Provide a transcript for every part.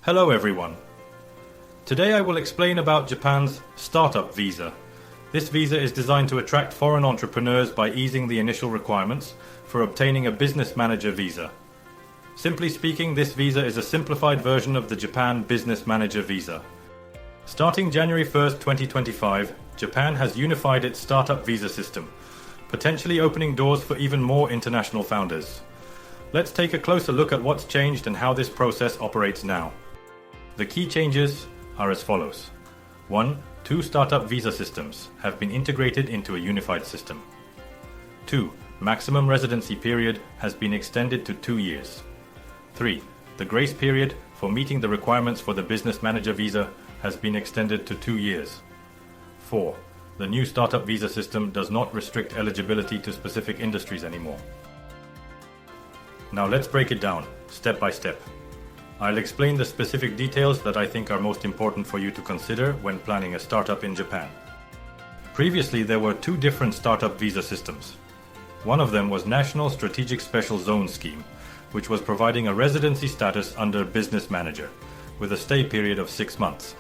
Hello everyone. Today I will explain about Japan's Startup Visa. This visa is designed to attract foreign entrepreneurs by easing the initial requirements for obtaining a business manager visa. Simply speaking, this visa is a simplified version of the Japan Business Manager Visa. Starting January 1st, 2025, Japan has unified its startup visa system, potentially opening doors for even more international founders. Let's take a closer look at what's changed and how this process operates now. The key changes are as follows. 1. Two startup visa systems have been integrated into a unified system. 2. Maximum residency period has been extended to 2 years. 3. The grace period for meeting the requirements for the business manager visa has been extended to 2 years. 4. The new startup visa system does not restrict eligibility to specific industries anymore. Now let's break it down, step by step. I'll explain the specific details that I think are most important for you to consider when planning a startup in Japan. Previously, there were two different startup visa systems. One of them was National Strategic Special Zone Scheme, which was providing a residency status under Business Manager, with a stay period of 6 months.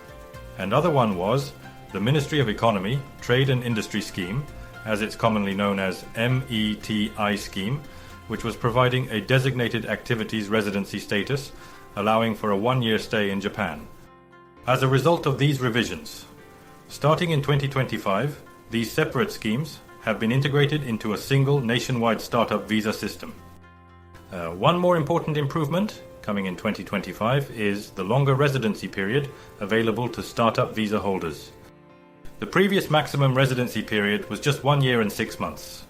Another one was the Ministry of Economy, Trade and Industry Scheme, as it's commonly known as METI Scheme, which was providing a designated activities residency status, allowing for a 1-year stay in Japan. As a result of these revisions, starting in 2025, these separate schemes have been integrated into a single nationwide startup visa system. One more important improvement coming in 2025 is the longer residency period available to startup visa holders. The previous maximum residency period was just 1 year and 6 months.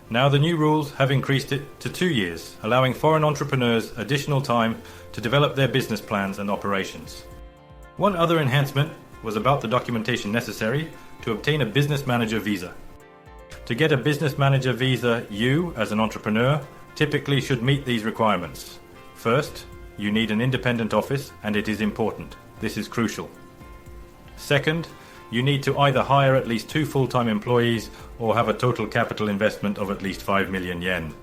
Now the new rules have increased it to 2 years, allowing foreign entrepreneurs additional time to develop their business plans and operations. One other enhancement was about the documentation necessary to obtain a business manager visa. To get a business manager visa, you, as an entrepreneur, typically should meet these requirements. First, you need an independent office, and it is important. This is crucial. Second, you need to either hire at least 2 full-time employees or have a total capital investment of at least 5 million yen.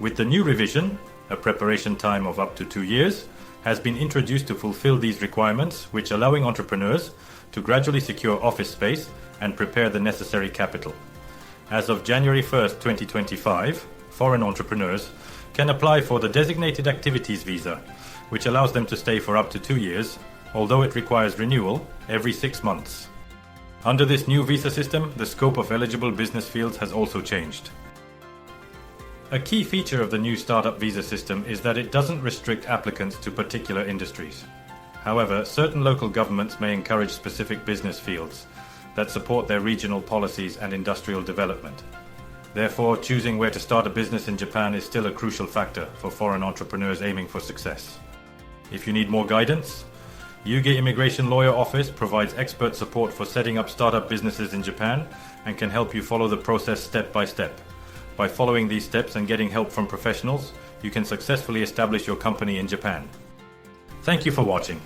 With the new revision, a preparation time of up to 2 years has been introduced to fulfill these requirements, which allowing entrepreneurs to gradually secure office space and prepare the necessary capital. As of January 1st, 2025, foreign entrepreneurs can apply for the designated activities visa, which allows them to stay for up to 2 years, although it requires renewal every 6 months. Under this new visa system, the scope of eligible business fields has also changed. A key feature of the new startup visa system is that it doesn't restrict applicants to particular industries. However, certain local governments may encourage specific business fields that support their regional policies and industrial development. Therefore, choosing where to start a business in Japan is still a crucial factor for foreign entrepreneurs aiming for success. If you need more guidance, Yuge Immigration Lawyer Office provides expert support for setting up startup businesses in Japan and can help you follow the process step by step. By following these steps and getting help from professionals, you can successfully establish your company in Japan. Thank you for watching.